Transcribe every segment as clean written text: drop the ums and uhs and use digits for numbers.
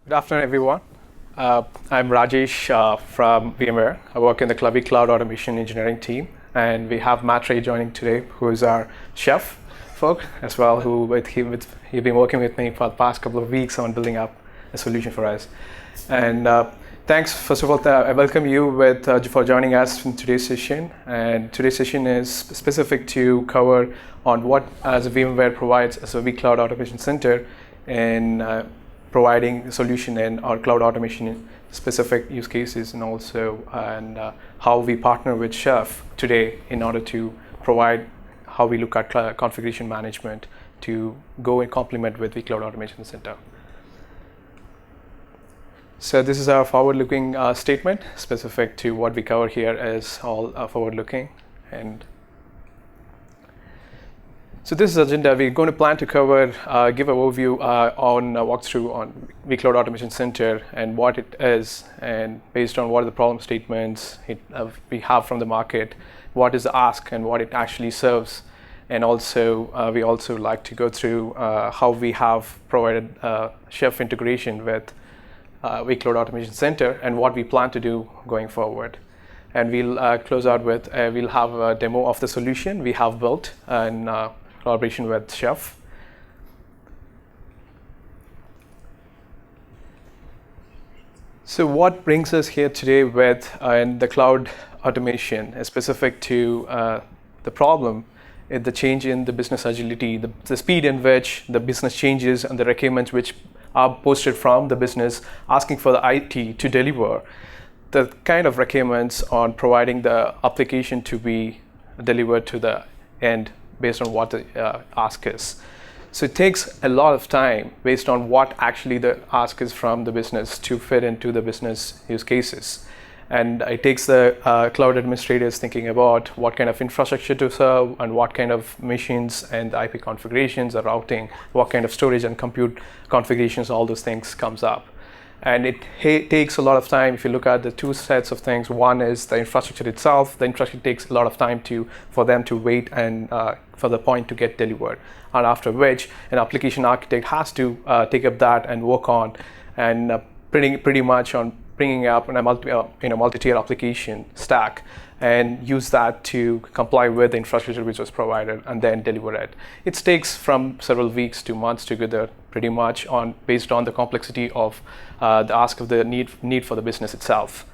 Good afternoon, everyone. I'm Rajesh from VMware. I work in the Cloud Automation Engineering team, and we have Matt Ray joining today, who is our chef folk as well, he's been working with me for the past couple of weeks on building up a solution for us. And thanks, first of all, I welcome you for joining us in today's session. And today's session is specific to cover on what as VMware provides as a vCloud Automation Center in providing a solution in our cloud automation specific use cases, and also how we partner with Chef today in order to provide how we look at configuration management to go and complement with vCloud Automation Center. So this is our forward-looking statement specific to what we cover here is all forward-looking. And so this is agenda. We're going to plan to cover, give an overview on a walkthrough on vCloud Automation Center and what it is, and based on what are the problem statements we have from the market, what is the ask and what it actually serves. And also, we also like to go through how we have provided Chef integration with vCloud Automation Center and what we plan to do going forward. And we'll close out with, we'll have a demo of the solution we have built in collaboration with Chef. So what brings us here today with in the cloud automation is specific to the problem, the change in the business agility, the speed in which the business changes and the requirements which are posted from the business asking for the IT to deliver the kind of requirements on providing the application to be delivered to the end based on what the ask is. So it takes a lot of time based on what actually the ask is from the business to fit into the business use cases. And it takes the cloud administrators thinking about what kind of infrastructure to serve and what kind of machines and the IP configurations, the routing, what kind of storage and compute configurations, all those things comes up. And it takes a lot of time. If you look at the two sets of things, one is the infrastructure itself. The infrastructure takes a lot of time for them to wait and for the point to get delivered. And after which, an application architect has to take up that and work on and pretty much on bringing up a multi-tier application stack and use that to comply with the infrastructure which was provided and then deliver it. It takes from several weeks to months together, pretty much based on the complexity of the ask of the need for the business itself.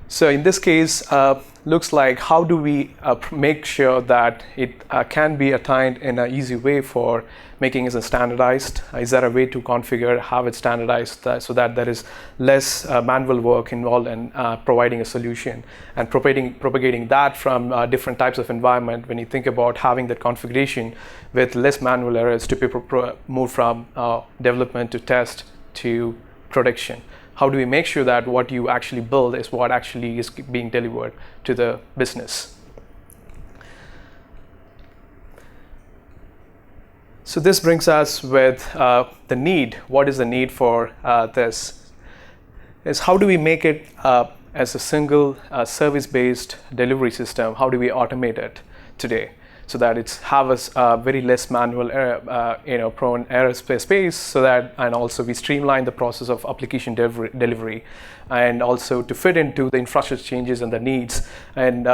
So in this case, looks like how do we make sure that it can be attained in an easy way for making it standardized? Is there a way to configure, have it standardized so that there is less manual work involved in providing a solution and propagating that from different types of environment? When you think about having that configuration with less manual errors to move from development to test to production. How do we make sure that what you actually build is what actually is being delivered to the business? So this brings us with the need. What is the need for this? Is how do we make it as a single service-based delivery system? How do we automate it today so that it's have a very less manual prone error space, so that, and also we streamline the process of application delivery and also to fit into the infrastructure changes and the needs. And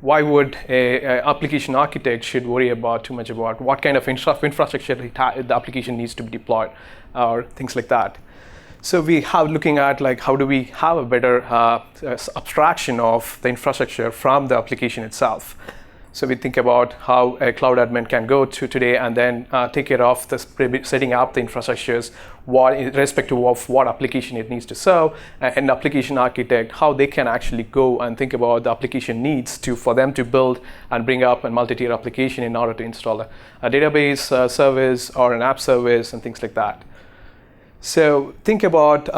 why would a application architect should worry about too much about what kind of infrastructure the application needs to be deployed or things like that? So we have looking at like how do we have a better abstraction of the infrastructure from the application itself. So we think about how a cloud admin can go to today and then take care of setting up the infrastructures, irrespective of what application it needs to serve, and application architect, how they can actually go and think about the application needs for them to build and bring up a multi-tier application in order to install a database service or an app service and things like that. So think about,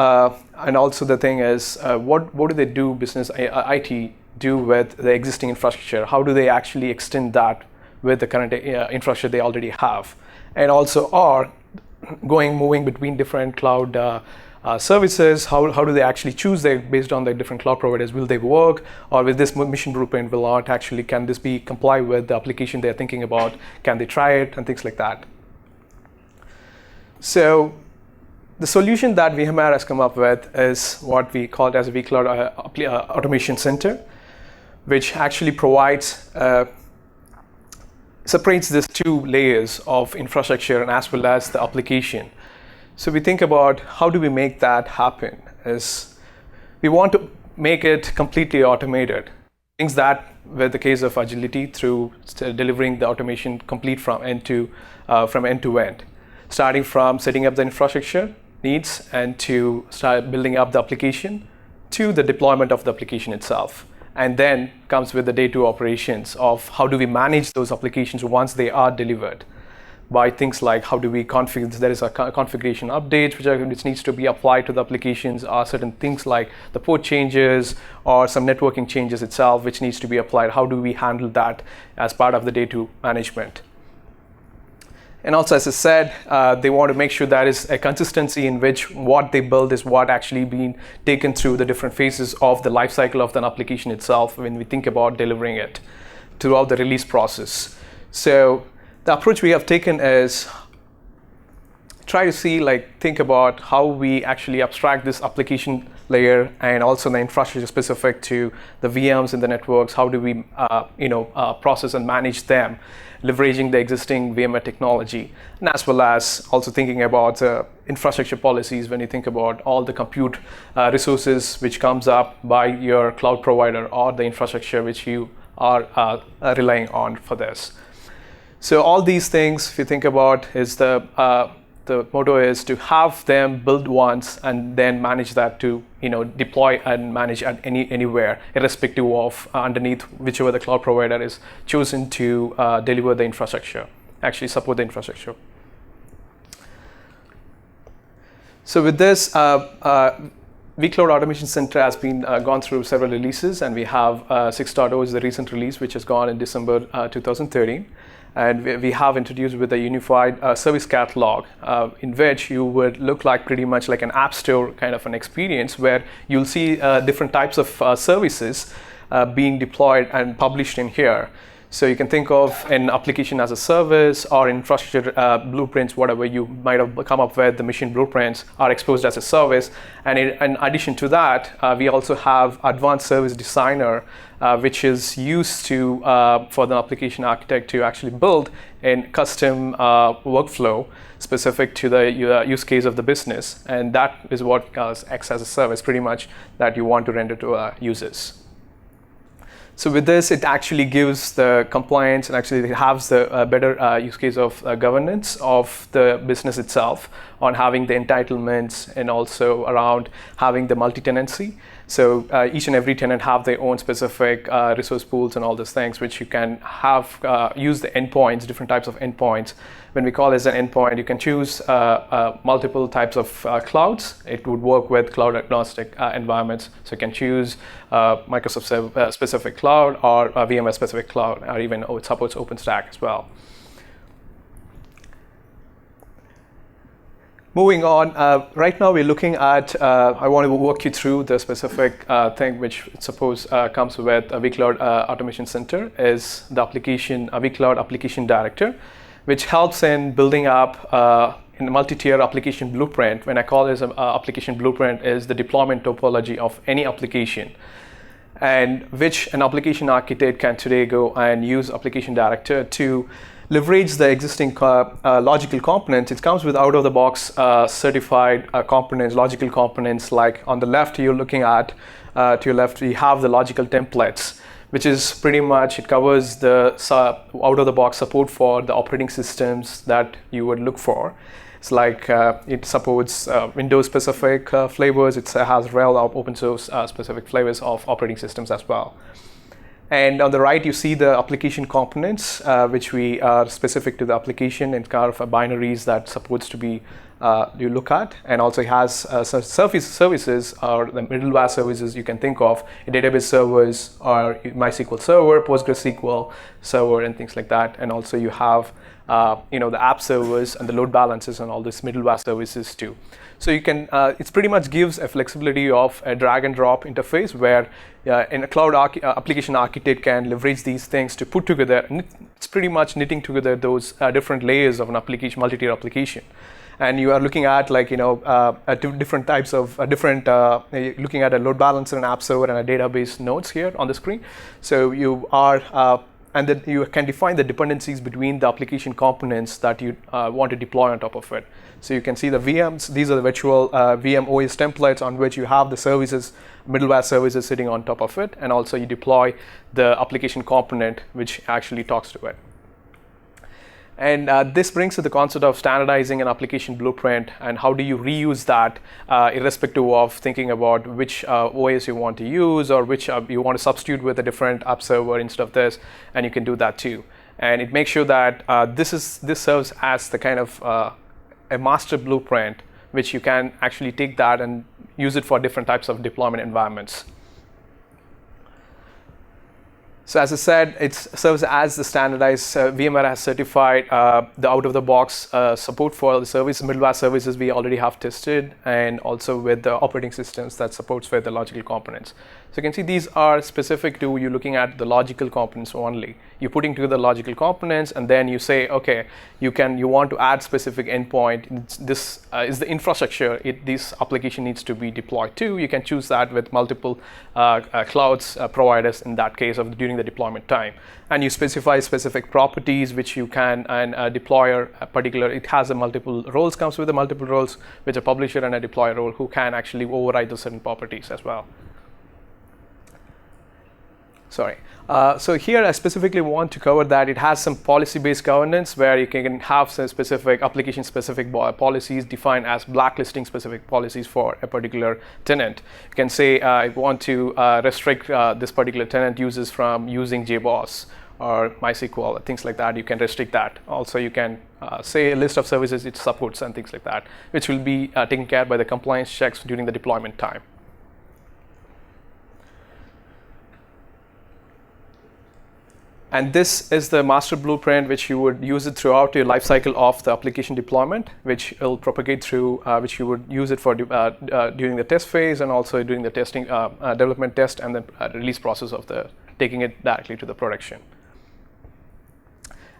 and also the thing is, what do they do, business IT, do with the existing infrastructure? How do they actually extend that with the current infrastructure they already have? And also are moving between different cloud services, how do they actually choose based on the different cloud providers? Will they work, or with this mission blueprint will not actually, can this be comply with the application they're thinking about? Can they try it and things like that? So the solution that VMware has come up with is what we call it as a vCloud Automation Center, which actually provides, separates these two layers of infrastructure and as well as the application. So we think about how do we make that happen is we want to make it completely automated. Things that were the case of agility through delivering the automation complete from end to end, starting from setting up the infrastructure needs and to start building up the application to the deployment of the application itself. And then comes with the day-to-day operations of how do we manage those applications once they are delivered by things like how do we configure, there is a configuration update which needs to be applied to the applications, or certain things like the port changes or some networking changes itself which needs to be applied. How do we handle that as part of the day-to-day management? And also, as I said, they want to make sure there is a consistency in which what they build is what actually being taken through the different phases of the life cycle of an application itself when we think about delivering it throughout the release process. So the approach we have taken is try to see, think about how we actually abstract this application layer and also the infrastructure specific to the VMs and the networks. How do we, process and manage them, leveraging the existing VMware technology, and as well as also thinking about infrastructure policies when you think about all the compute resources which comes up by your cloud provider or the infrastructure which you are relying on for this. So all these things, if you think about, is the motto is to have them build once and then manage that to deploy and manage at anywhere, irrespective of underneath whichever the cloud provider is chosen to deliver the infrastructure, actually support the infrastructure. So with this, vCloud Automation Center has been gone through several releases, and we have 6.0 is the recent release, which has gone in December 2013. And we have introduced with a unified service catalog in which you would look like pretty much like an app store kind of an experience where you'll see different types of services being deployed and published in here. So you can think of an application as a service or infrastructure blueprints, whatever you might have come up with, the machine blueprints are exposed as a service. And in addition to that, we also have advanced service designer, which is used to for the application architect to actually build a custom workflow specific to the use case of the business. And that is what acts as a service pretty much that you want to render to users. So with this, it actually gives the compliance and actually it has the better use case of governance of the business itself on having the entitlements and also around having the multi-tenancy. So each and every tenant have their own specific resource pools and all those things, which you can have use the endpoints, different types of endpoints. When we call it as an endpoint, you can choose multiple types of clouds. It would work with cloud agnostic environments. So you can choose Microsoft specific cloud or VMware specific cloud, or even it supports OpenStack as well. Moving on, right now we're looking at, I want to walk you through the specific thing which suppose comes with a vCloud Automation Center is the application, a vCloud Application Director, which helps in building up in a multi-tier application blueprint. When I call this an application blueprint is the deployment topology of any application, and which an application architect can today go and use Application Director to leverage the existing logical components. It comes with out-of-the-box certified components, logical components. Like on the left, you're looking at, to your left, we have the logical templates, which is pretty much, it covers the out-of-the-box support for the operating systems that you would look for. It's like it supports Windows-specific flavors. It has RHEL open source specific flavors of operating systems as well. And on the right, you see the application components, which we are specific to the application and kind of binaries that supports to be you look at, and also it has services or the middleware services you can think of, database servers or MySQL server, PostgreSQL server, and things like that. And also you have the app servers and the load balancers and all these middleware services too. So you can, it pretty much gives a flexibility of a drag and drop interface where in a cloud application architect can leverage these things to put together. It's pretty much knitting together those different layers of an application, multi-tier application. and you are looking at like different types of looking at a load balancer, an app server, and a database nodes here on the screen. So you are and then you can define the dependencies between the application components that you want to deploy on top of it. So you can see the VMs. These are the virtual VM OS templates on which you have the services, middleware services sitting on top of it, and also you deploy the application component which actually talks to it. And this brings to the concept of standardizing an application blueprint and how do you reuse that irrespective of thinking about which OS you want to use or which you want to substitute with a different app server instead of this, and you can do that too. And it makes sure that this serves as the kind of a master blueprint which you can actually take that and use it for different types of deployment environments. So as I said, it serves as the standardized. VMware has certified the out-of-the-box support for the middleware services we already have tested, and also with the operating systems that supports with the logical components. So you can see these are specific to you looking at the logical components only. You're putting together logical components, and then you say, okay, you want to add specific endpoint. This is the infrastructure this application needs to be deployed to. You can choose that with multiple clouds providers in that case during the deployment time, and you specify specific properties which you can, and a deployer it has multiple roles, comes with the multiple roles with a publisher and a deployer role who can actually override the certain properties as well. Sorry. So here I specifically want to cover that it has some policy-based governance where you can have some specific application-specific policies defined as blacklisting specific policies for a particular tenant. You can say, I want to restrict this particular tenant uses from using JBoss or MySQL, things like that. You can restrict that. Also, you can say a list of services it supports and things like that, which will be taken care by the compliance checks during the deployment time. And this is the master blueprint which you would use it throughout your lifecycle of the application deployment, which will propagate through, which you would use it for during the test phase and also during the testing, development test and the release process of taking it directly to the production.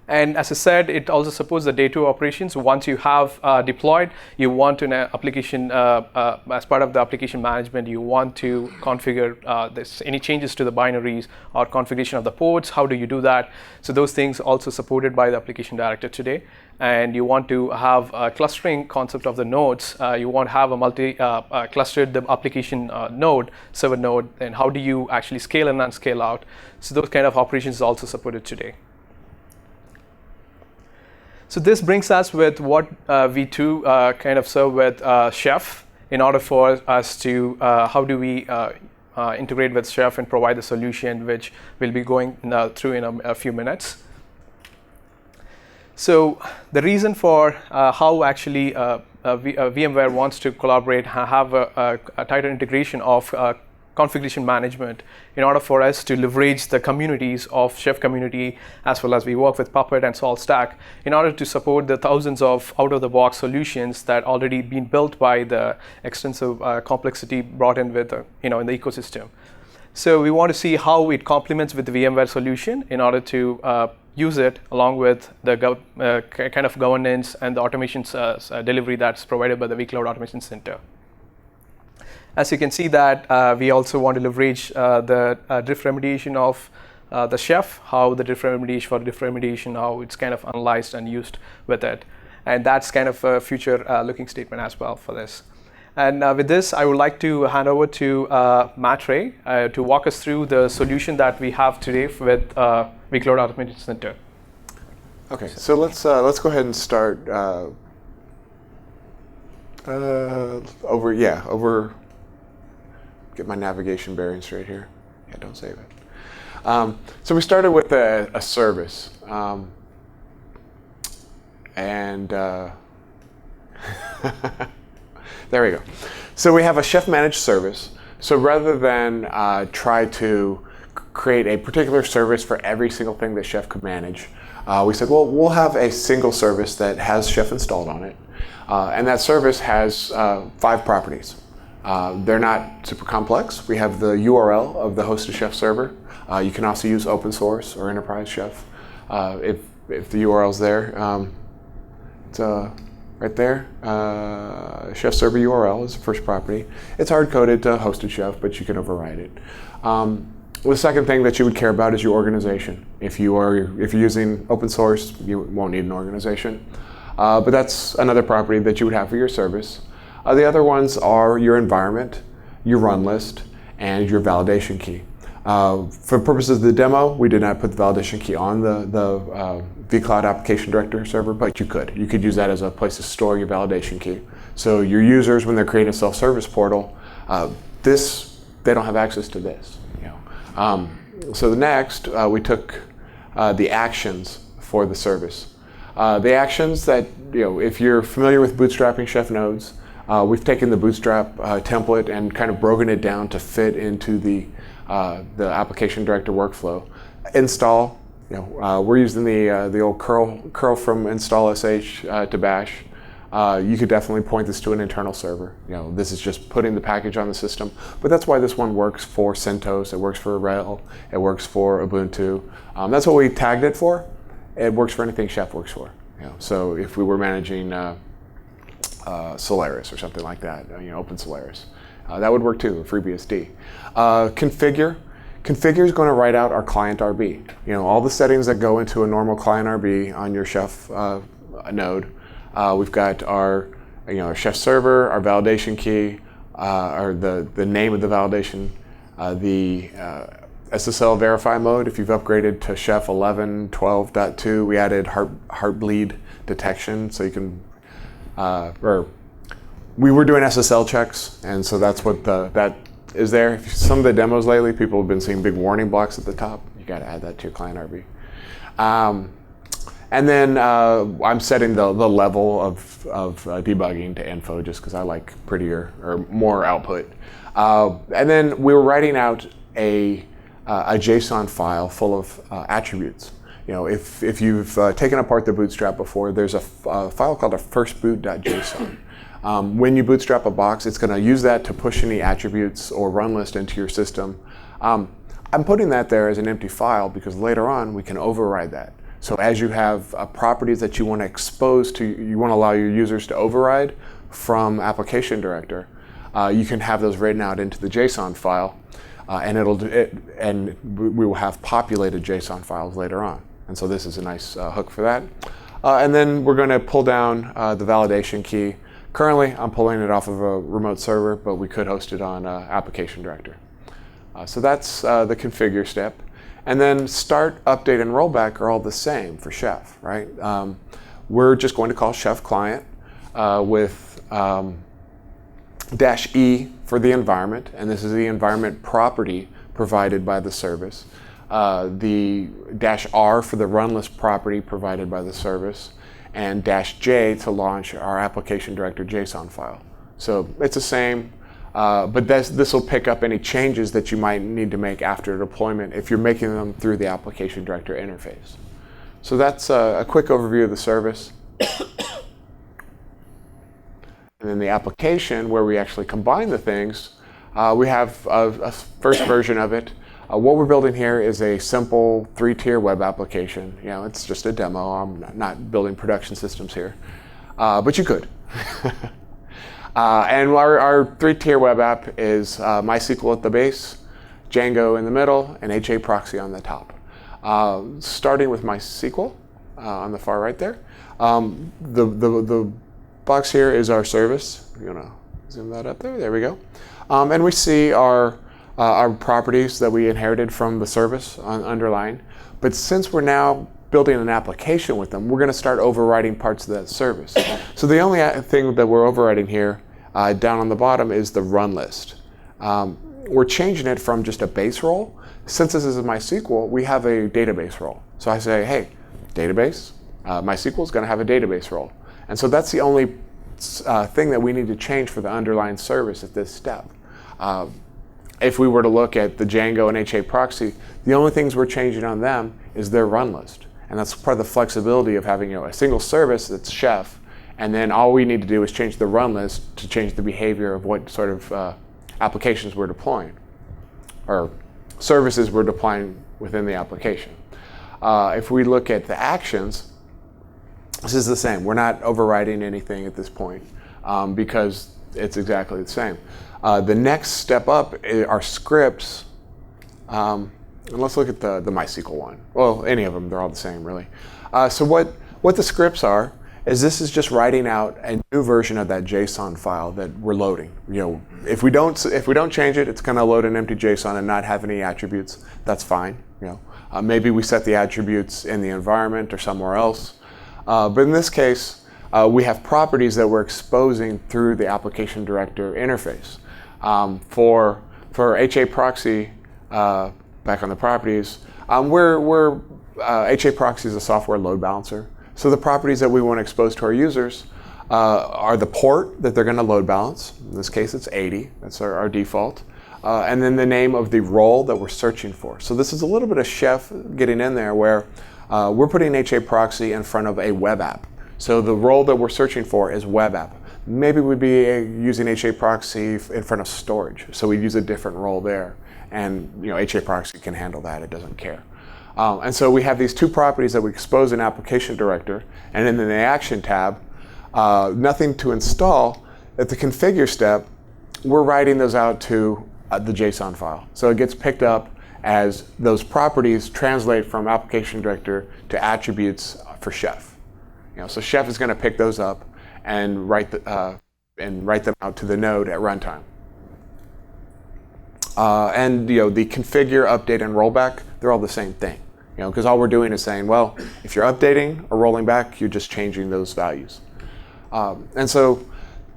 And as I said, it also supports the day 2 operations. Once you have deployed, you want an application, as part of the application management, you want to configure any changes to the binaries or configuration of the ports. How do you do that? So those things also supported by the application director today. And you want to have a clustering concept of the nodes. You want to have a clustered the application node, server node, and how do you actually scale in and scale out? So those kind of operations is also supported today. So this brings us with what we too kind of serve with Chef in order for us to how do we integrate with Chef and provide the solution which we'll be going through in a few minutes. So the reason for how actually VMware wants to collaborate, have a tighter integration of configuration management in order for us to leverage the communities of Chef community, as well as we work with Puppet and SaltStack in order to support the thousands of out-of-the-box solutions that already been built by the extensive complexity brought in with in the ecosystem. So we want to see how it complements with the VMware solution in order to use it along with the kind of governance and the automation delivery that's provided by the vCloud Automation Center. As you can see that we also want to leverage the drift remediation of the Chef, how the drift remediation, how it's kind of analyzed and used with it. And that's kind of a future looking statement as well for this. And with this, I would like to hand over to Matt Ray to walk us through the solution that we have today with vCloud Automation Center. Okay, so let's go ahead and start over. Get my navigation bearing straight here. Yeah, don't save it. So we started with a service, and there we go. So we have a Chef managed service. So rather than try to create a particular service for every single thing that Chef could manage, we said, well, we'll have a single service that has Chef installed on it, and that service has 5 properties. They're not super complex. We have the URL of the hosted Chef server. You can also use open source or enterprise Chef if the URL's there. right there. Chef server URL is the first property. It's hard-coded to hosted Chef, but you can override it. The second thing that you would care about is your organization. If you're using open source, you won't need an organization. But that's another property that you would have for your service. The other ones are your environment, your run list, and your validation key. For purposes of the demo, we did not put the validation key on the vCloud Application Director server, but you could. You could use that as a place to store your validation key. So your users, when they're creating a self-service portal, they don't have access to this. So the next, we took the actions for the service. The actions that, if you're familiar with bootstrapping Chef nodes, we've taken the Bootstrap template and kind of broken it down to fit into the application director workflow. Install, we're using the old curl from install sh to bash. You could definitely point this to an internal server. This is just putting the package on the system, but that's why this one works for CentOS, it works for RHEL, it works for Ubuntu. That's what we tagged it for. It works for anything Chef works for. So if we were managing Solaris or something like that, Open Solaris, that would work too, FreeBSD. Configure is going to write out our client RB. All the settings that go into a normal client RB on your Chef node. We've got our Chef server, our validation key, or the name of the validation, the SSL verify mode. If you've upgraded to Chef 11.12.2, we added heartbleed detection, so you can, we were doing SSL checks, and so that's what that is there. Some of the demos lately, people have been seeing big warning blocks at the top. You got to add that to your client RB. And then I'm setting the level of debugging to info just because I like prettier or more output. And then we were writing out a JSON file full of attributes. If you've taken apart the Bootstrap before, there's a file called a firstboot.json. When you bootstrap a box, it's going to use that to push any attributes or run list into your system. I'm putting that there as an empty file because later on we can override that. So as you have properties that you want to expose to, you want to allow your users to override from Application Director, you can have those written out into the JSON file, and we will have populated JSON files later on. And so this is a nice hook for that. And then we're going to pull down the validation key. Currently, I'm pulling it off of a remote server, but we could host it on Application Director. So that's the configure step. And then start, update, and rollback are all the same for Chef, right? We're just going to call Chef client with -E for the environment, and this is the environment property provided by the service. The -R for the run list property provided by the service, and -J to launch our Application Director JSON file. So it's the same. But this will pick up any changes that you might need to make after deployment if you're making them through the Application Director interface. So that's a quick overview of the service. And then the application, where we actually combine the things, we have a first version of it. What we're building here is a simple 3-tier web application. It's just a demo. I'm not building production systems here, but you could. And our 3-tier web app is MySQL at the base, Django in the middle, and HA proxy on the top. Starting with MySQL on the far right there. The box here is our service. We're gonna zoom that up there. There we go. And we see our properties that we inherited from the service underlined. But since we're now building an application with them, we're going to start overriding parts of that service. So the only thing that we're overriding here down on the bottom is the run list. We're changing it from just a base role. Since this is MySQL, we have a database role. So I say, hey, database, MySQL is going to have a database role. And so that's the only thing that we need to change for the underlying service at this step. If we were to look at the Django and HA proxy, the only things we're changing on them is their run list. And that's part of the flexibility of having a single service that's Chef, and then all we need to do is change the run list to change the behavior of what sort of applications we're deploying, or services we're deploying within the application. If we look at the actions, This is the same. We're not overwriting anything at this point because it's exactly the same. The next step up are scripts. And let's look at the MySQL one. Well, any of them, they're all the same, really. So what the scripts are is this is just writing out a new version of that JSON file that we're loading. If we don't change it, it's going to load an empty JSON and not have any attributes. That's fine. Maybe we set the attributes in the environment or somewhere else. But in this case, we have properties that we're exposing through the application director interface. For HA proxy, back on the properties, HA proxy is a software load balancer. So the properties that we want to expose to our users are the port that they're going to load balance. In this case, it's 80. That's our default. And then the name of the role that we're searching for. So this is a little bit of Chef getting in there where we're putting HA proxy in front of a web app. So the role that we're searching for is web app. Maybe we'd be using HA proxy in front of storage. So we use a different role there. And HA proxy can handle that. It doesn't care. And so we have these two properties that we expose in application director. And then in the action tab, nothing to install. At the configure step, we're writing those out to the JSON file. So it gets picked up as those properties translate from application director to attributes for Chef. So Chef is going to pick those up and write them out to the node at runtime. And the configure, update, and rollback, they're all the same thing. Because all we're doing is saying, well, if you're updating or rolling back, you're just changing those values. And so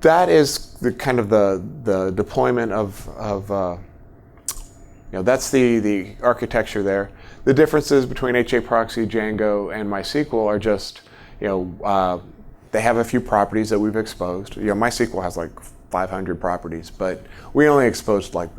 that is the kind of the deployment of that's the architecture there. The differences between HA proxy, Django, and MySQL are just they have a few properties that we've exposed. MySQL has like 500 properties, but we only exposed like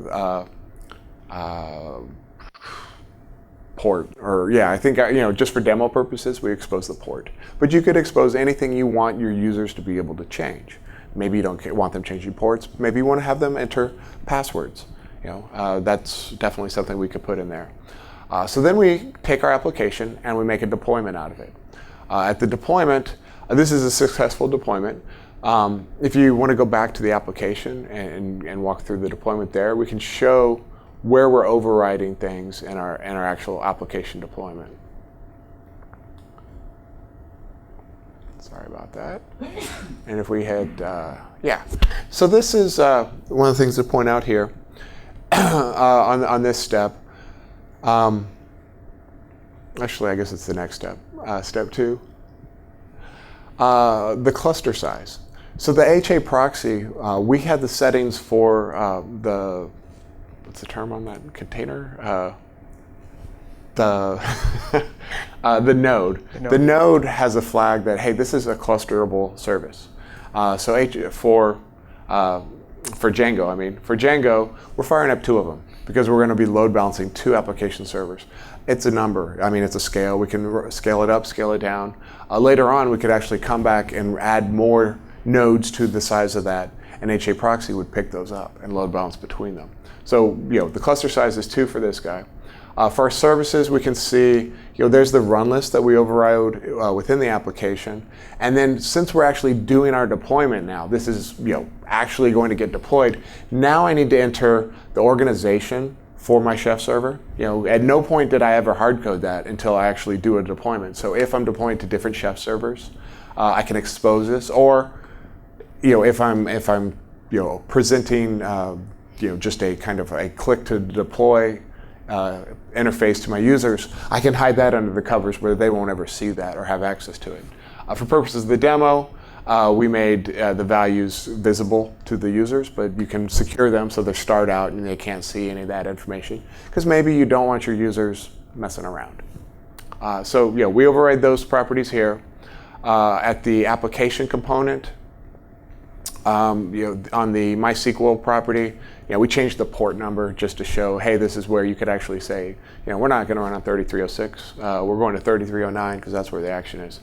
port, or I think just for demo purposes we expose the port. But you could expose anything you want your users to be able to change. Maybe you don't want them changing ports. Maybe you want to have them enter passwords. That's definitely something we could put in there. So then we take our application and we make a deployment out of it. At the deployment, this is a successful deployment. If you want to go back to the application and walk through the deployment there, we can show where we're overriding things in our actual application deployment. Sorry about that. And if we had, So this is one of the things to point out here on this step. Actually, I guess it's the next step. Step 2. The cluster size. So the HA proxy, we had the settings for what's the term on that? Container? The node. The node has a flag that, hey, this is a clusterable service. So for Django, we're firing up 2 of them because we're going to be load balancing 2 application servers. It's a number. It's a scale. We can scale it up, scale it down. Later on, we could actually come back and add more nodes to the size of that, and HA proxy would pick those up and load balance between them. So the cluster size is 2 for this guy. For our services, we can see there's the run list that we overrode within the application, and then since we're actually doing our deployment now, this is actually going to get deployed. Now I need to enter the organization for my Chef server. At no point did I ever hard code that until I actually do a deployment. So if I'm deploying to different Chef servers, I can expose this, or if I'm presenting just a kind of a click to deploy interface to my users, I can hide that under the covers where they won't ever see that or have access to it. For purposes of the demo, we made the values visible to the users, but you can secure them so they're starred out and they can't see any of that information, because maybe you don't want your users messing around. So we override those properties here. At the application component, on the MySQL property, we changed the port number just to show, hey, this is where you could actually say, we're not going to run on 3306. We're going to 3309 because that's where the action is.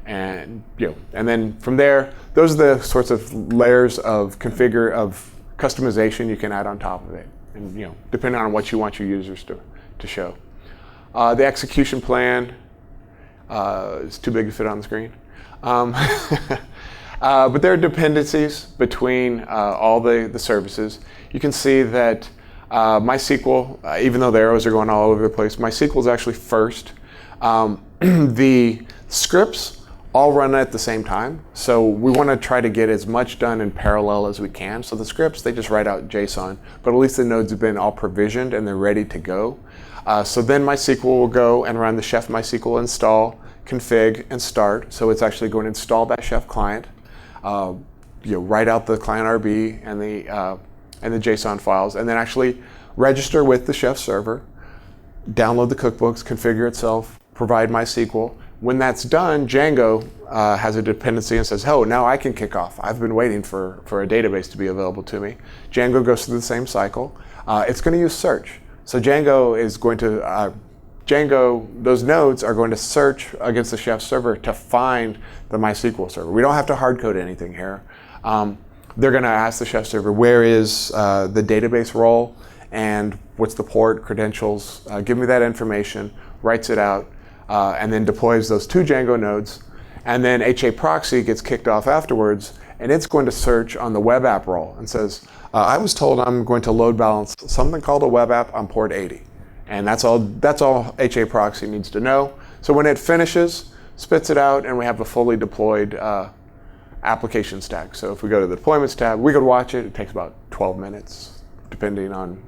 And and then from there, those are the sorts of layers of customization you can add on top of it, and depending on what you want your users to show. The execution plan is too big to fit on the screen. But there are dependencies between all the services. You can see that MySQL, even though the arrows are going all over the place, MySQL is actually first. The scripts all run at the same time. So we want to try to get as much done in parallel as we can. So the scripts, they just write out JSON, but at least the nodes have been all provisioned and they're ready to go. So then MySQL will go and run the Chef MySQL install, config, and start. So it's actually going to install that Chef client, write out the client RB and the JSON files, and then actually register with the Chef server, download the cookbooks, configure itself, provide MySQL. When that's done, Django has a dependency and says, oh, now I can kick off. I've been waiting for a database to be available to me. Django goes through the same cycle. It's going to use search. So Django is going to, those nodes are going to search against the Chef server to find the MySQL server. We don't have to hard code anything here. They're going to ask the Chef server, where is the database role and what's the port, credentials, give me that information, writes it out, and then deploys those two Django nodes. And then HA proxy gets kicked off afterwards, and it's going to search on the web app role and says, I was told I'm going to load balance something called a web app on port 80. And that's all HA proxy needs to know. So when it finishes, spits it out, and we have a fully deployed application stack. So if we go to the deployments tab, we could watch it. It takes about 12 minutes, depending on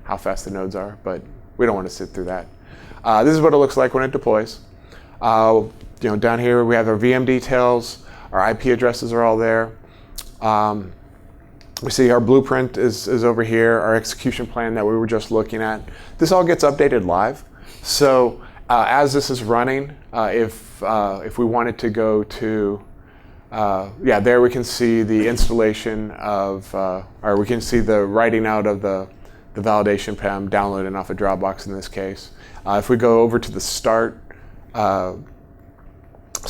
how fast the nodes are, but we don't want to sit through that. This is what it looks like when it deploys. Down here we have our VM details, our IP addresses are all there. We see our blueprint is over here, our execution plan that we were just looking at. This all gets updated live. So as this is running, if we wanted to go to, there we can see the installation of, or we can see the writing out of the validation PEM, downloading off of Dropbox in this case. If we go over to the start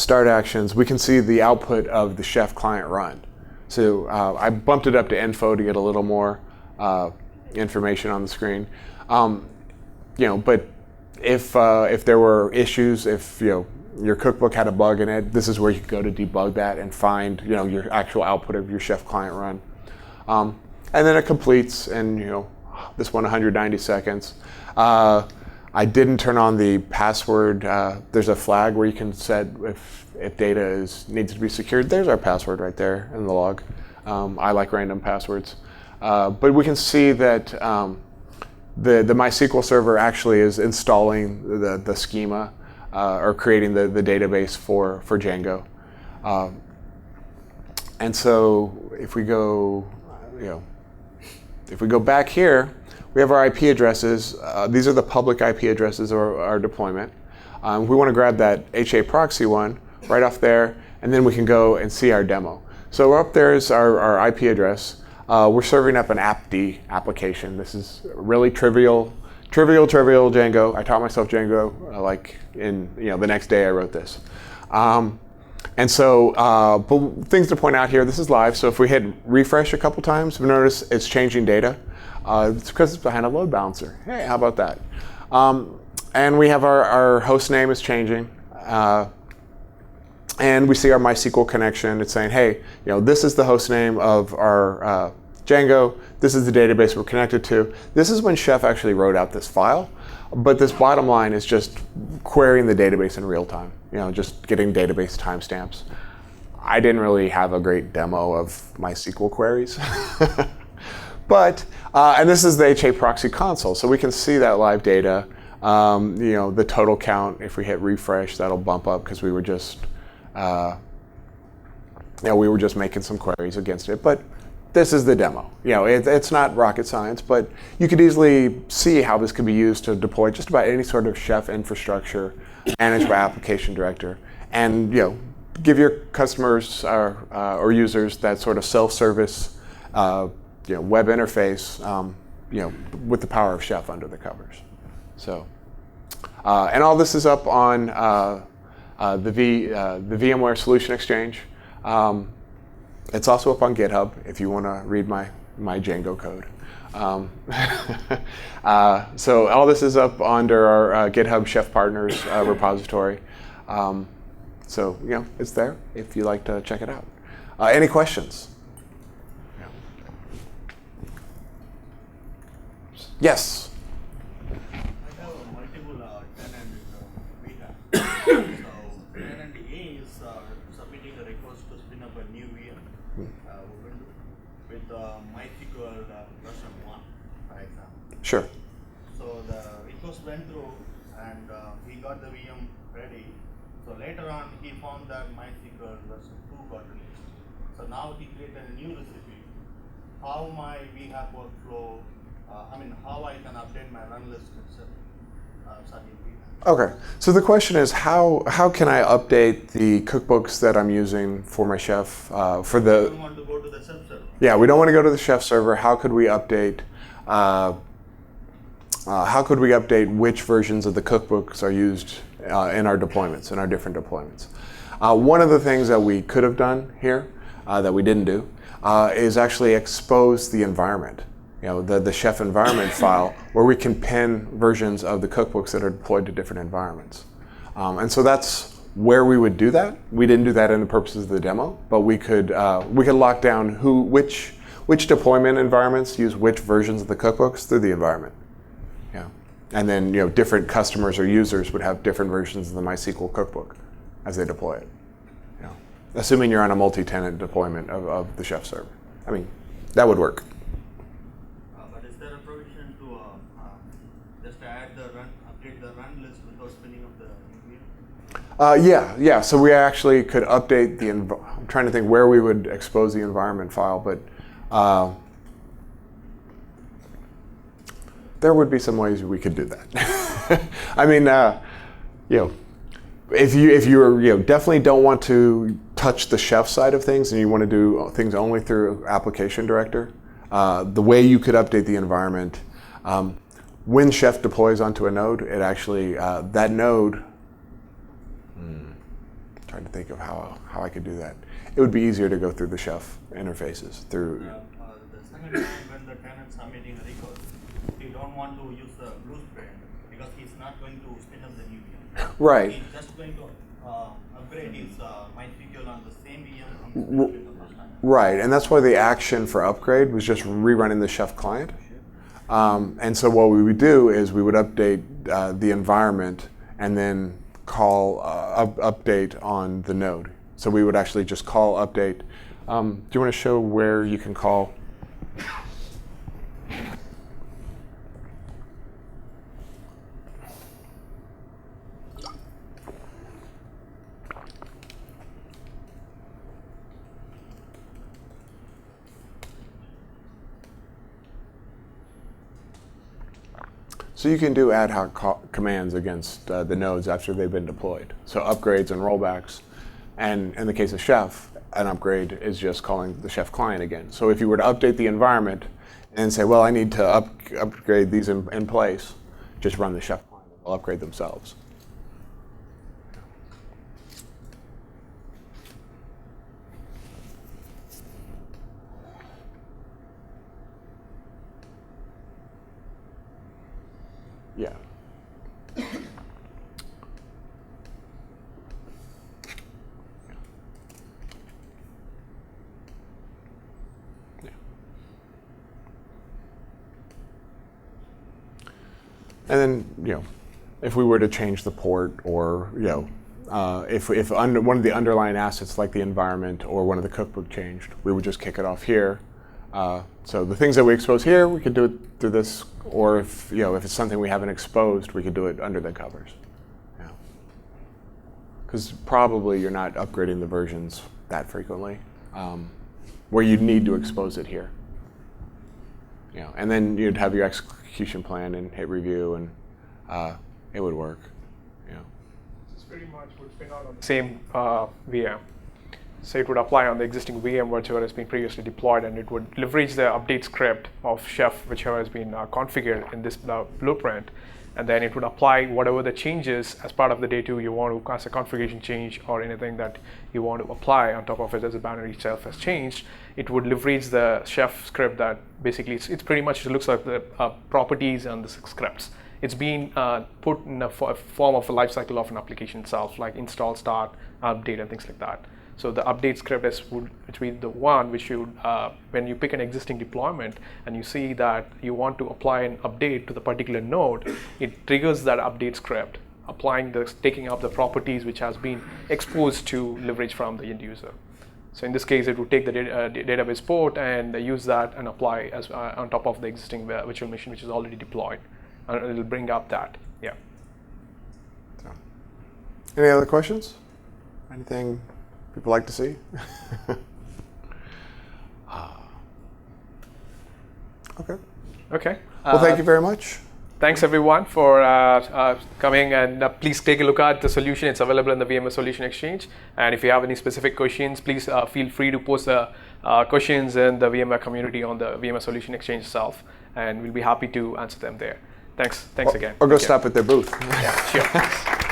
actions, we can see the output of the Chef client run. So I bumped it up to info to get a little more information on the screen. But if there were issues, if your cookbook had a bug in it, this is where you could go to debug that and find your actual output of your Chef client run. And then it completes, and this one 190 seconds. I didn't turn on the password. There's a flag where you can set if data needs to be secured. There's our password right there in the log. I like random passwords. But we can see that the MySQL server actually is installing the schema or creating the database for Django. And so if we go, back here, we have our IP addresses. These are the public IP addresses of our deployment. We want to grab that HA proxy one right off there, and then we can go and see our demo. So up there is our IP address. We're serving up an appd application. This is really trivial Django. I taught myself Django the next day I wrote this. And so, but things to point out here, this is live. So if we hit refresh a couple times, we notice it's changing data. It's because it's behind a load balancer. Hey, how about that? And we have our host name is changing. And we see our MySQL connection. It's saying, hey, this is the host name of our Django. This is the database we're connected to. This is when Chef actually wrote out this file. But this bottom line is just querying the database in real time. Just getting database timestamps. I didn't really have a great demo of MySQL queries. But, and this is the HA proxy console, so we can see that live data. The total count, if we hit refresh, that'll bump up because we were just, making some queries against it. But this is the demo. It's not rocket science, but you could easily see how this could be used to deploy just about any sort of Chef infrastructure managed by application director, and give your customers or users that sort of self-service web interface, with the power of Chef under the covers. So, and all this is up on the VMware Solution Exchange. It's also up on GitHub if you want to read my Django code. So all this is up under our GitHub Chef Partners repository. So it's there if you like to check it out. Any questions? Yeah. Yes. I have multiple tenant we have. So tenant A is submitting a request to spin up a new VM Ubuntu with MySQL version 1, for example. Sure. So the request went through and he got the VM ready. So later on he found that MySQL version 2 got released. So now he created a new recipe. How my VHAP workflow, how I can update my run list itself. Okay, so the question is how can I update the cookbooks that I'm using for my chef for the? We don't want to go to the chef server. Yeah, we don't want to go to the chef server. How could we update? How could we update which versions of the cookbooks are used in our deployments, in our different deployments? One of the things that we could have done here that we didn't do is actually expose the environment. The chef environment file where we can pin versions of the cookbooks that are deployed to different environments. And so that's where we would do that. We didn't do that in the purposes of the demo, but we could lock down which deployment environments use which versions of the cookbooks through the environment. Yeah. And then different customers or users would have different versions of the MySQL cookbook as they deploy it. Assuming you're on a multi-tenant deployment of the chef server. I mean, that would work. But is there a provision to just add update the run list without spinning up the VM? Yeah. So we actually could update the. I'm trying to think where we would expose the environment file, but there would be some ways we could do that. I mean, if you definitely don't want to touch the chef side of things and you want to do things only through application director, the way you could update the environment, when chef deploys onto a node, it actually, that node, trying to think of how I could do that. It would be easier to go through the chef interfaces through. The second time when the tenant submitting a request, he don't want to use the blueprint because he's not going to spin up the new VM. Right. He's just going to upgrade his MySQL on the same VM. Right, and that's why the action for upgrade was just rerunning the chef client. And so what we would do is we would update the environment and then call update on the node. So we would actually just call update. Do you want to show where you can call? So you can do ad hoc commands against the nodes after they've been deployed. So upgrades and rollbacks. And in the case of Chef, an upgrade is just calling the Chef client again. So if you were to update the environment and say, well, I need to upgrade these in place, just run the Chef client. They'll upgrade themselves. Yeah. And then, if we were to change the port, or if one of the underlying assets like the environment or one of the cookbook changed, we would just kick it off here. So the things that we expose here, we could do it through this, or if it's something we haven't exposed, we could do it under the covers. Because probably you're not upgrading the versions that frequently, where you'd need to expose it here. And then you'd have your execution plan and hit review, and it would work. It's pretty much would spin out on the same VM. So it would apply on the existing VM whichever has been previously deployed, and it would leverage the update script of Chef whichever has been configured in this blueprint, and then it would apply whatever the changes as part of the day 2 you want to, as a configuration change or anything that you want to apply on top of it as the banner itself has changed. It would leverage the Chef script that basically it's pretty much, it looks like the properties and the scripts. it's been put in a form of a lifecycle of an application itself, like install, start, update, and things like that. So the update script would be the one which you, when you pick an existing deployment and you see that you want to apply an update to the particular node, it triggers that update script, taking up the properties which has been exposed to leverage from the end user. So in this case, it would take the database port and use that and apply as on top of the existing virtual machine which is already deployed, and it will bring up that. Yeah. So, any other questions? Anything people like to see? Okay. Okay. Well, thank you very much. Thanks everyone for coming, and please take a look at the solution. It's available in the VMware Solution Exchange. And if you have any specific questions, please feel free to post the questions in the VMware community on the VMware Solution Exchange itself, and we'll be happy to answer them there. Thanks again. Or go stop at their booth. Yeah, sure.